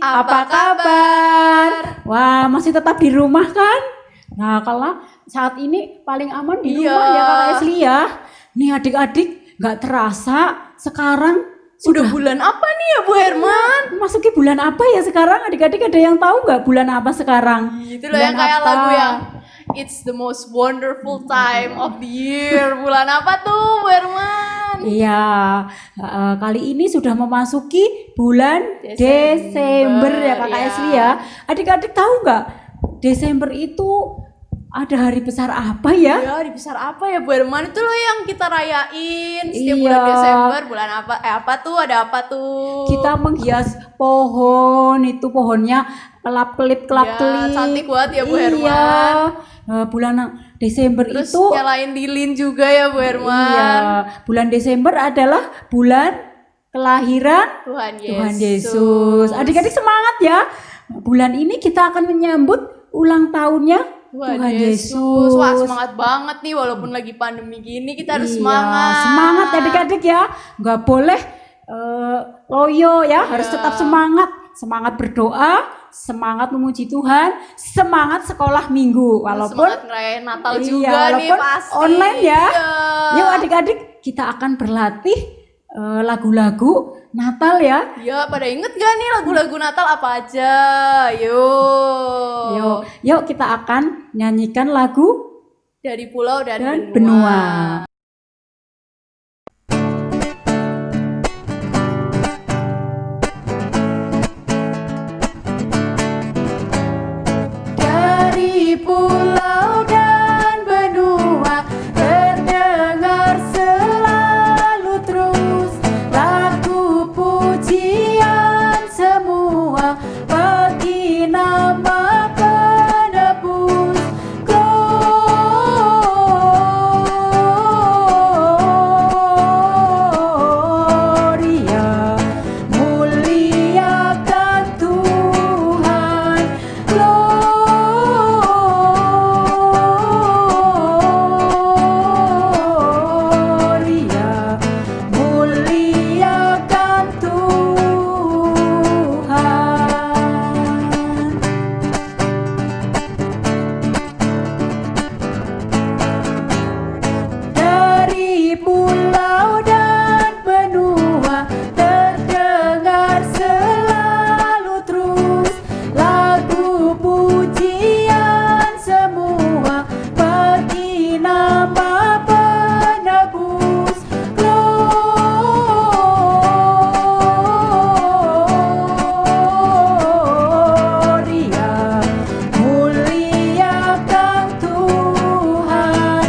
Apa kabar? Wah, masih tetap di rumah kan? Nah, kalau saat ini paling aman di Iya. rumah ya Kakak Esli ya. Nih adik-adik, nggak terasa sekarang Udah sudah bulan apa nih ya Bu Herman? masuki bulan apa ya sekarang? Adik-adik ada yang tahu nggak bulan apa sekarang? Itu loh yang Bulan kayak apa? lagu yang It's the most wonderful time of the year. Bulan apa tuh Bu Herman? Iya, kali ini sudah memasuki bulan Desember, Desember ya Kakak ya. Esli ya. Adik-adik tahu nggak Desember itu ada hari besar apa ya? Ya, di besar apa ya Bu Herman? Itu loh yang kita rayain setiap Iya. bulan Desember. Bulan apa? Apa tuh? Ada apa tuh? Kita menghias pohon, itu pohonnya kelap-kelip Ya, cantik banget ya Bu Herman. Iya, bulan Desember Terus itu nyalain lilin juga ya Bu Herman. iya, bulan Desember adalah bulan kelahiran Tuhan Yesus. Tuhan Yesus. Adik-adik semangat ya. Bulan ini kita akan menyambut ulang tahunnya Tuhan Yesus. Wah, semangat banget nih walaupun lagi pandemi gini kita harus Iya, semangat. semangat adik-adik ya. Nggak boleh loyo ya, harus tetap semangat. Semangat berdoa, semangat memuji Tuhan, semangat sekolah minggu. Walaupun Semangat ngerayain Natal iya, juga nih walaupun pasti. online ya. Iya. Yuk adik-adik, kita akan berlatih lagu-lagu Natal ya. Ya, pada inget gak nih lagu-lagu Natal apa aja? Yuk. Yuk kita akan nyanyikan lagu Dari pulau dan benua. Dari pulau dan benua terdengar selalu terus lagu pujian semua bagi nama penebus. Gloria, muliakan Tuhan. Gloria, muliakan Tuhan. Dari pulau dan benua terdengar selalu terus lagu pujian semua bagi nama penebus. Gloria, muliakan Tuhan.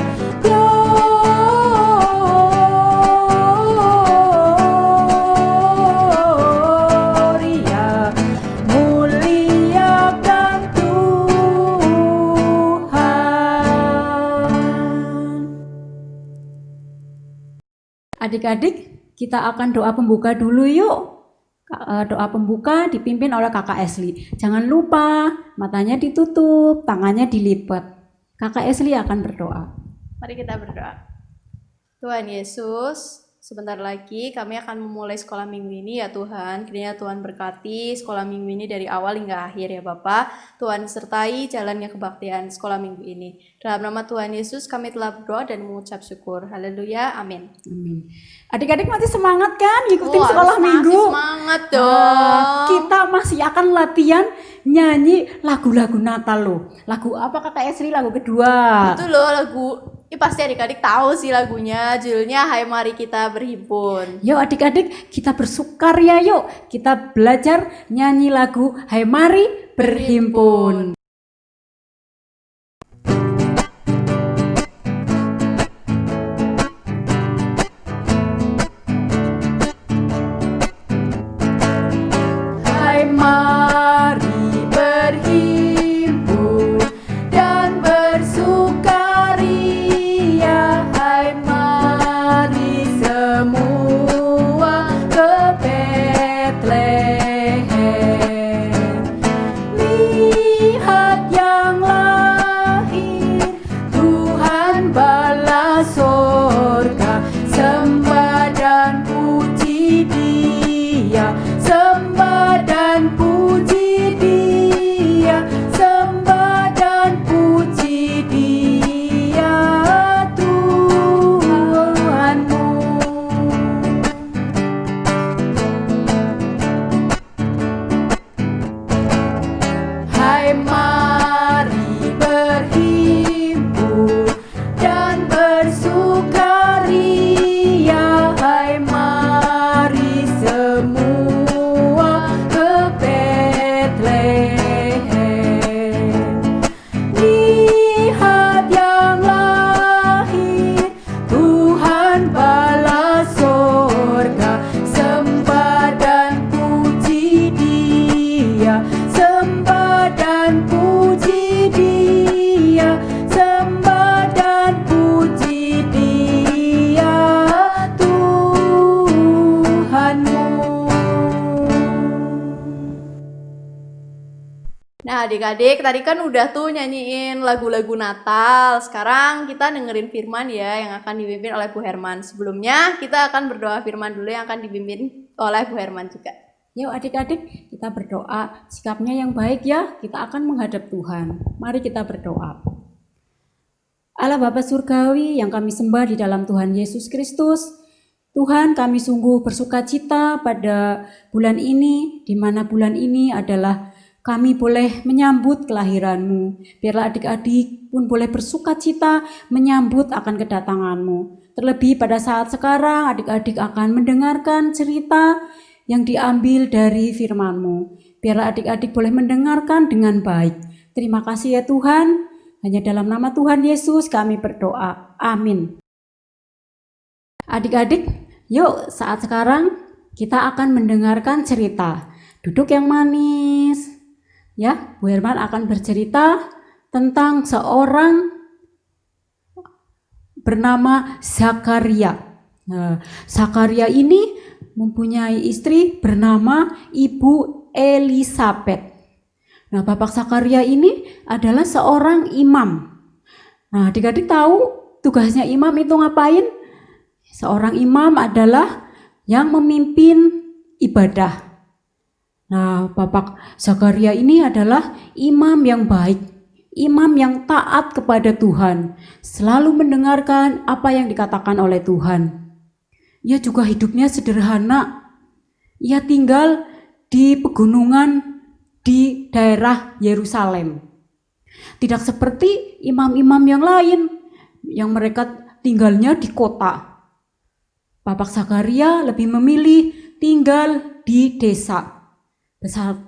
Gloria, muliakan Tuhan. Adik-adik, kita akan doa pembuka dulu yuk. Doa pembuka dipimpin oleh Kakak Esli. Jangan lupa matanya ditutup, tangannya dilipat. Kakak Esli akan berdoa. Mari kita berdoa. Tuhan Yesus, sebentar lagi kami akan memulai sekolah minggu ini ya Tuhan. Kiranya Tuhan berkati sekolah minggu ini dari awal hingga akhir ya Bapak. Tuhan sertai jalannya kebaktian sekolah minggu ini. Dalam nama Tuhan Yesus kami telah berdoa dan mengucap syukur. Haleluya, amin. Amin. Adik-adik masih semangat kan ngikutin Wah, sekolah harus minggu? masih semangat dong. Kita masih akan latihan nyanyi lagu-lagu Natal loh. Lagu apa Kakak Esri? Lagu kedua. Itu loh lagu, pasti adik-adik tahu sih lagunya. Judulnya Hai Mari Kita Berhimpun. Yuk adik-adik kita bersukaria yuk. Kita belajar nyanyi lagu Hai Mari Berhimpun. Hai mari berhimpun dan bersukaria. Hai mari semua ke Betlehem. Lihat adik-adik tadi kan udah tuh nyanyiin lagu-lagu Natal. Sekarang kita dengerin firman ya yang akan dipimpin oleh Bu Herman. Sebelumnya kita akan berdoa firman dulu yang akan dipimpin oleh Bu Herman juga. Yuk adik-adik, kita berdoa. Sikapnya yang baik ya, kita akan menghadap Tuhan. Mari kita berdoa. Allah Bapa Surgawi yang kami sembah di dalam Tuhan Yesus Kristus, Tuhan, kami sungguh bersukacita pada bulan ini, di mana bulan ini adalah kami boleh menyambut kelahiran-Mu. Biarlah adik-adik pun boleh bersukacita menyambut akan kedatangan-Mu. Terlebih pada saat sekarang adik-adik akan mendengarkan cerita yang diambil dari firman-Mu. Biarlah adik-adik boleh mendengarkan dengan baik. Terima kasih ya Tuhan. Hanya dalam nama Tuhan Yesus kami berdoa. Amin. Adik-adik, yuk saat sekarang kita akan mendengarkan cerita. Duduk yang manis. Ya, Bu Herman akan bercerita tentang seorang bernama Zakaria. Nah, Zakaria ini mempunyai istri bernama Ibu Elisabeth. Nah, Bapak Zakaria ini adalah seorang imam. Nah, adik-adik tahu tugasnya imam itu ngapain? Seorang imam adalah yang memimpin ibadah. Nah, Bapak Zakaria ini adalah imam yang baik, imam yang taat kepada Tuhan, selalu mendengarkan apa yang dikatakan oleh Tuhan. Ia juga hidupnya sederhana. Ia tinggal di pegunungan di daerah Yerusalem. Tidak seperti imam-imam yang lain yang mereka tinggalnya di kota. Bapak Zakaria lebih memilih tinggal di desa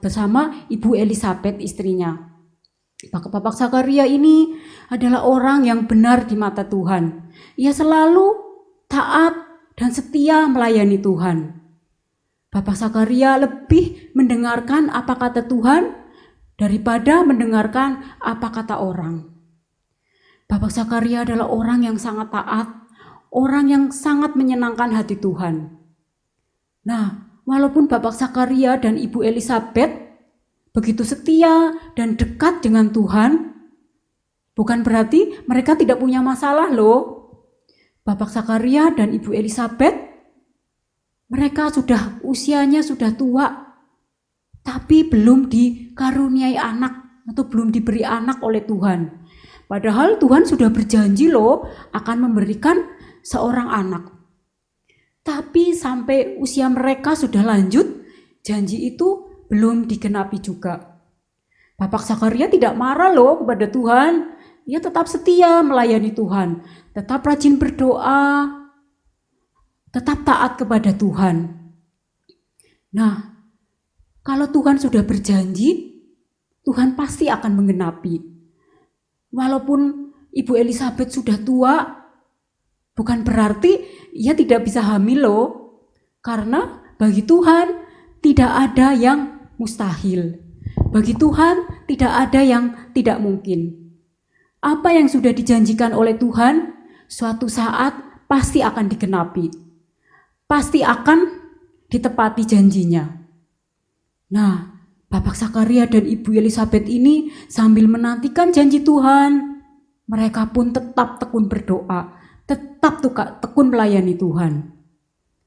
bersama Ibu Elisabeth istrinya. Bapak Zakaria ini adalah orang yang benar di mata Tuhan. Ia selalu taat dan setia melayani Tuhan. Bapak Zakaria lebih mendengarkan apa kata Tuhan daripada mendengarkan apa kata orang. Bapak Zakaria adalah orang yang sangat taat, orang yang sangat menyenangkan hati Tuhan. Nah, walaupun Bapak Zakaria dan Ibu Elisabeth begitu setia dan dekat dengan Tuhan, bukan berarti mereka tidak punya masalah loh. Bapak Zakaria dan Ibu Elisabeth, mereka usianya sudah tua, tapi belum dikaruniai anak atau belum diberi anak oleh Tuhan. Padahal Tuhan sudah berjanji loh akan memberikan seorang anak. Tapi sampai usia mereka sudah lanjut, janji itu belum digenapi juga. Bapak Zakaria tidak marah loh kepada Tuhan. Ia tetap setia melayani Tuhan, tetap rajin berdoa, tetap taat kepada Tuhan. Nah, kalau Tuhan sudah berjanji, Tuhan pasti akan menggenapi. Walaupun Ibu Elisabeth sudah tua, bukan berarti ia tidak bisa hamil loh. Karena bagi Tuhan tidak ada yang mustahil. Bagi Tuhan tidak ada yang tidak mungkin. Apa yang sudah dijanjikan oleh Tuhan, suatu saat pasti akan digenapi. Pasti akan ditepati janjinya. Nah, Bapak Zakaria dan Ibu Elisabeth ini sambil menantikan janji Tuhan, mereka pun tetap tekun berdoa, tetap tekun melayani Tuhan.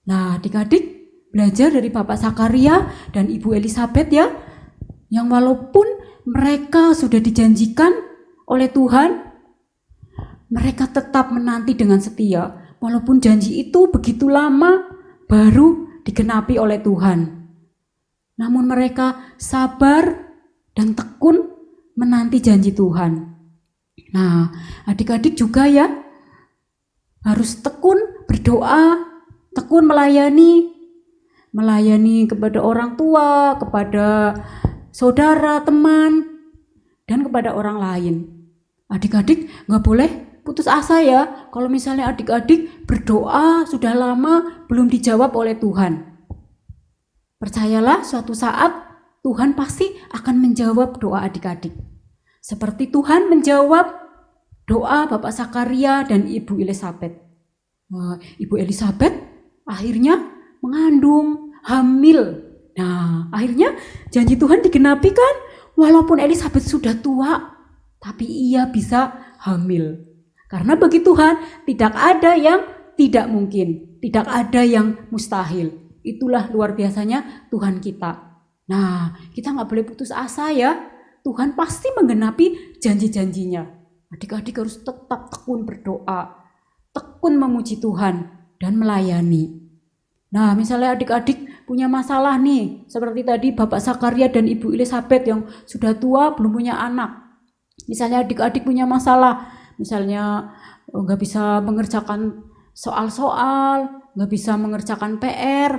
Nah, adik-adik belajar dari Bapak Zakaria dan Ibu Elisabeth ya, yang walaupun mereka sudah dijanjikan oleh Tuhan, mereka tetap menanti dengan setia, walaupun janji itu begitu lama baru digenapi oleh Tuhan. Namun mereka sabar dan tekun menanti janji Tuhan. Nah, adik-adik juga ya harus tekun berdoa, tekun melayani kepada orang tua, kepada saudara, teman, dan kepada orang lain. Adik-adik gak boleh putus asa ya, kalau misalnya adik-adik berdoa sudah lama belum dijawab oleh Tuhan. Percayalah suatu saat Tuhan pasti akan menjawab doa adik-adik. Seperti Tuhan menjawab doa Bapak Zakaria dan Ibu Elisabeth. Ibu Elisabeth akhirnya mengandung, hamil. Nah, akhirnya janji Tuhan digenapi kan? walaupun Elizabeth sudah tua, tapi ia bisa hamil. Karena bagi Tuhan tidak ada yang tidak mungkin, tidak ada yang mustahil. Itulah luar biasanya Tuhan kita. Nah, kita nggak boleh putus asa ya. Tuhan pasti menggenapi janji-janjinya. Adik-adik harus tetap tekun berdoa, tekun memuji Tuhan dan melayani. Nah, misalnya adik-adik punya masalah nih, seperti tadi Bapak Zakaria dan Ibu Elizabeth yang sudah tua belum punya anak. Misalnya adik-adik punya masalah, misalnya nggak bisa mengerjakan soal-soal, nggak bisa mengerjakan PR.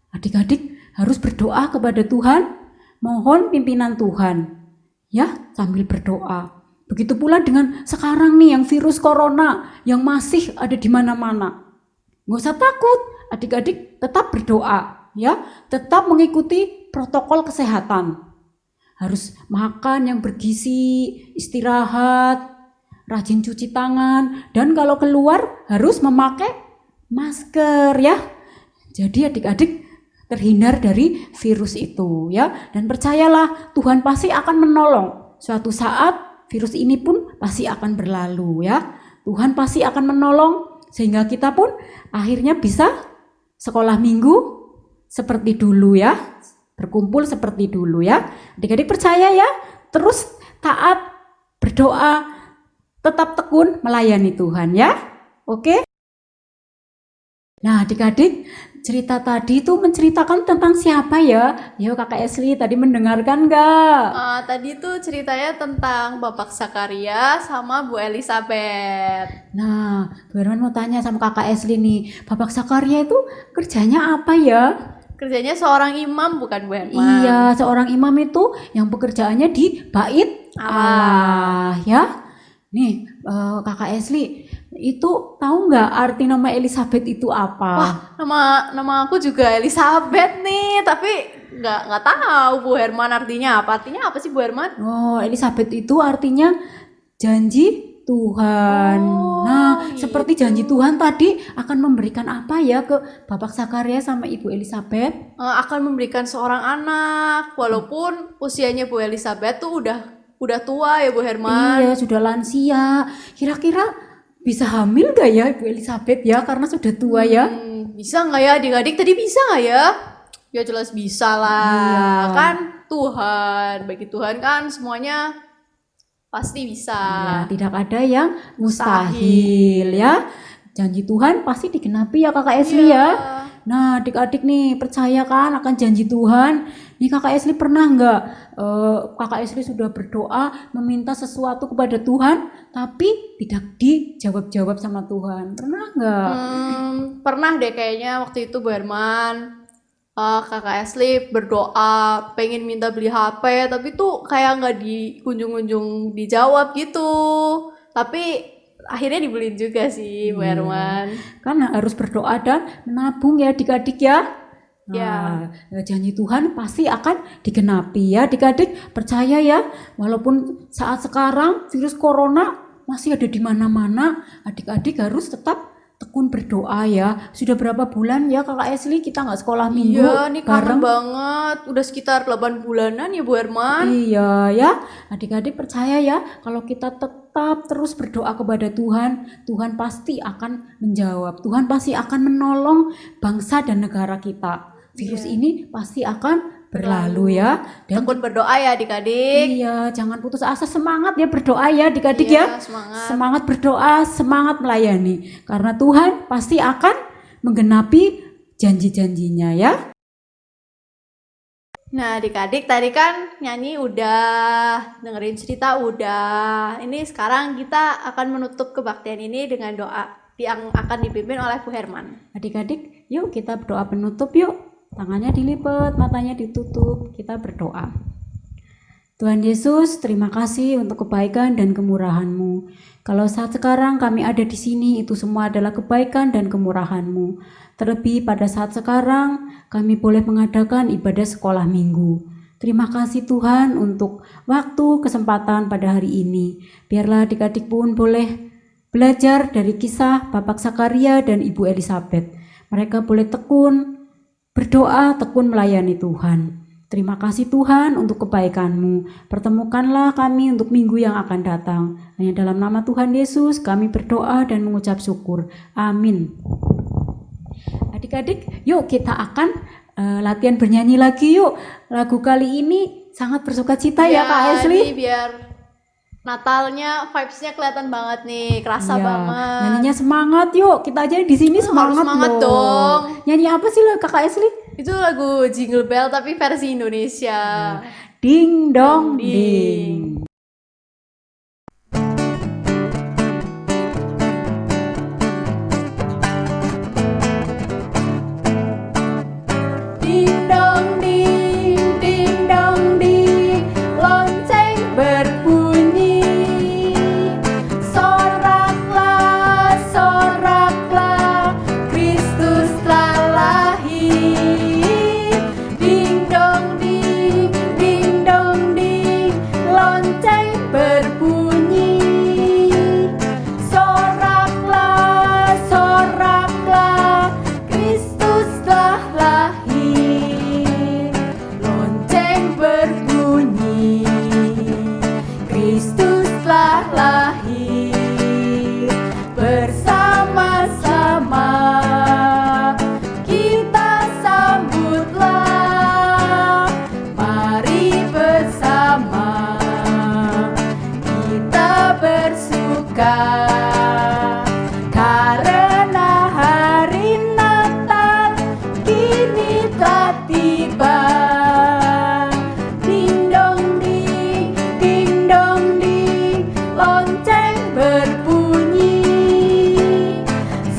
Adik-adik harus berdoa kepada Tuhan, mohon pimpinan Tuhan, ya, sambil berdoa. Begitu pula dengan sekarang nih yang virus corona yang masih ada di mana-mana. Nggak usah takut, adik-adik tetap berdoa, ya, tetap mengikuti protokol kesehatan. Harus makan yang bergizi, istirahat, rajin cuci tangan, dan kalau keluar harus memakai masker ya. Jadi adik-adik terhindar dari virus itu ya. Dan percayalah Tuhan pasti akan menolong. Suatu saat virus ini pun pasti akan berlalu ya. Tuhan pasti akan menolong sehingga kita pun akhirnya bisa sekolah minggu seperti dulu ya. Berkumpul seperti dulu ya. Adik-adik percaya ya. Terus taat, berdoa, tetap tekun melayani Tuhan ya. Oke? Nah, adik-adik, cerita tadi itu menceritakan tentang siapa ya? Yo, Kakak Esli tadi mendengarkan nggak? Tadi tuh ceritanya tentang Bapak Zakaria sama Bu Elizabeth. Nah, Bu Herman mau tanya sama Kakak Esli nih, Bapak Zakaria itu kerjanya apa ya? Kerjanya seorang imam bukan Bu Herman? Iya, seorang imam itu yang pekerjaannya di bait Allah ya. Nih, Kakak Esli, itu tahu nggak arti nama Elizabeth itu apa? Wah, nama aku juga Elizabeth nih, tapi nggak tahu Bu Herman artinya apa. Artinya apa sih Bu Herman? Oh, Elizabeth itu artinya janji Tuhan. Nah, seperti janji Tuhan tadi akan memberikan apa ya ke Bapak Zakaria sama Ibu Elizabeth? Akan memberikan seorang anak, walaupun usianya Bu Elizabeth tuh udah tua ya Bu Herman. Iya, sudah lansia. Kira-kira bisa hamil gak ya Ibu Elizabeth ya? Karena sudah tua ya. Bisa nggak ya adik-adik? Tadi bisa nggak ya? Ya jelas bisa lah. Iya. Kan Tuhan, bagi Tuhan kan semuanya pasti bisa. Ya, tidak ada yang mustahil ya. Janji Tuhan pasti digenapi ya Kakak Esli ya. Nah, adik-adik nih percaya kan akan janji Tuhan. Nih Kakak Esli pernah nggak Kakak Esli sudah berdoa meminta sesuatu kepada Tuhan tapi tidak dijawab-jawab sama Tuhan? Pernah nggak? Pernah deh kayaknya waktu itu Bu Herman. Kakak Esli berdoa pengen minta beli HP tapi tuh kayak nggak kunjung-kunjung dijawab gitu. Tapi akhirnya dibeliin juga sih Bu Herman. Kan harus berdoa dan menabung ya adik-adik ya. Ya. Janji Tuhan pasti akan digenapi ya adik-adik, percaya ya. Walaupun saat sekarang virus corona masih ada di mana-mana, adik-adik harus tetap tekun berdoa ya. Sudah berapa bulan ya Kakak Esli kita nggak sekolah minggu? Iya, nih kangen banget. Udah sekitar 8 bulanan ya Bu Herman. Iya ya, adik-adik percaya ya, kalau kita tetap terus berdoa kepada Tuhan, Tuhan pasti akan menjawab. Tuhan pasti akan menolong bangsa dan negara kita. Virus ini pasti akan berlalu ya. Dan tekun berdoa ya adik-adik. Iya, jangan putus asa, semangat ya berdoa ya adik-adik ya. Semangat berdoa, semangat melayani. Karena Tuhan pasti akan menggenapi janji-janjinya ya. Nah adik-adik tadi kan nyanyi udah, dengerin cerita udah. Ini sekarang kita akan menutup kebaktian ini dengan doa yang akan dipimpin oleh Bu Herman. Adik-adik, yuk kita berdoa penutup yuk. Tangannya dilipat, matanya ditutup, kita berdoa. Tuhan Yesus, terima kasih untuk kebaikan dan kemurahan-Mu. Kalau saat sekarang kami ada di sini, itu semua adalah kebaikan dan kemurahan-Mu. Terlebih pada saat sekarang, kami boleh mengadakan ibadah sekolah minggu. Terima kasih Tuhan untuk waktu, kesempatan pada hari ini. Biarlah adik-adik pun boleh belajar dari kisah Bapak Zakaria dan Ibu Elizabeth. Mereka boleh tekun berdoa, tekun melayani Tuhan. Terima kasih Tuhan untuk kebaikan-Mu. Pertemukanlah kami untuk minggu yang akan datang. Hanya dalam nama Tuhan Yesus kami berdoa dan mengucap syukur. Amin. Adik-adik, yuk kita akan latihan bernyanyi lagi yuk. Lagu kali ini sangat bersukacita ya Kak Esli. Biar Natalnya vibes-nya kelihatan banget nih, kerasa banget. Nyanyinya semangat yuk. Kita aja di sini semangat, semangat loh. Dong. Nyanyi apa sih lo Kakak Esli? Itu lagu Jingle Bell tapi versi Indonesia. Ding dong ding. Ding dong ding dong ding, lonceng berbunyi. Soraklah, soraklah, Kristus telah lahir. Ding dong ding, lonceng berbunyi. Soraklah, soraklah, Kristus telah lahir. Lonceng berbunyi, Kristus telah lahir. Bersama-sama kita sambutlah, mari bersama kita bersuka. Karena hari Natal kini telah tiba. Ding dong ding, lonceng berbunyi.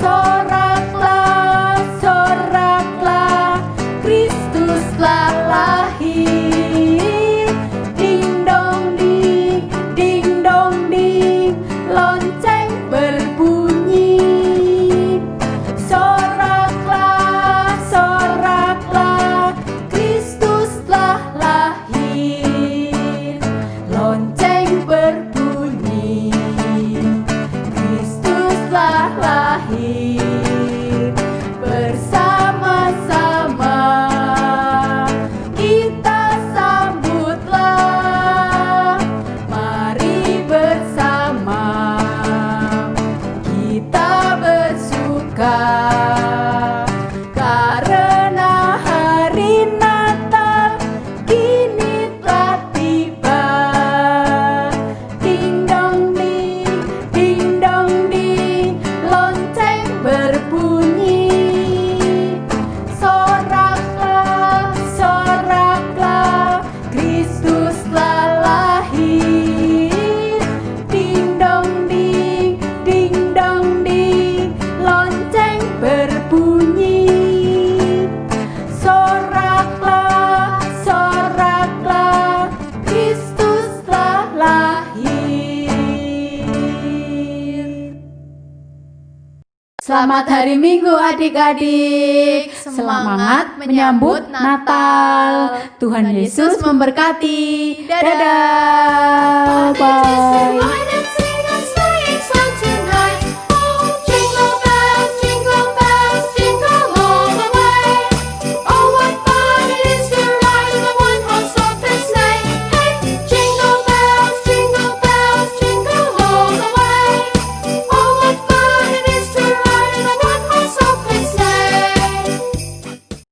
Soraklah, soraklah, Kristus telah lahir. Ding dong ding, lonceng berbunyi. Soraklah, soraklah, Kristus telah lahir. Lonceng berbunyi, Kristus telah lahir. Bersama-sama kita sambutlah, mari bersama kita bersuka. Karena hari Natal kini telah tiba. Ding dong ding, lonceng berbunyi. Soraklah, soraklah, Kristus telah lahir. Ding dong ding, lonceng berbunyi. Soraklah, soraklah, Kristus telah lahir. Selamat hari Minggu adik-adik. Semangat menyambut Natal. Tuhan Yesus memberkati. Dadah. Bye. Bye.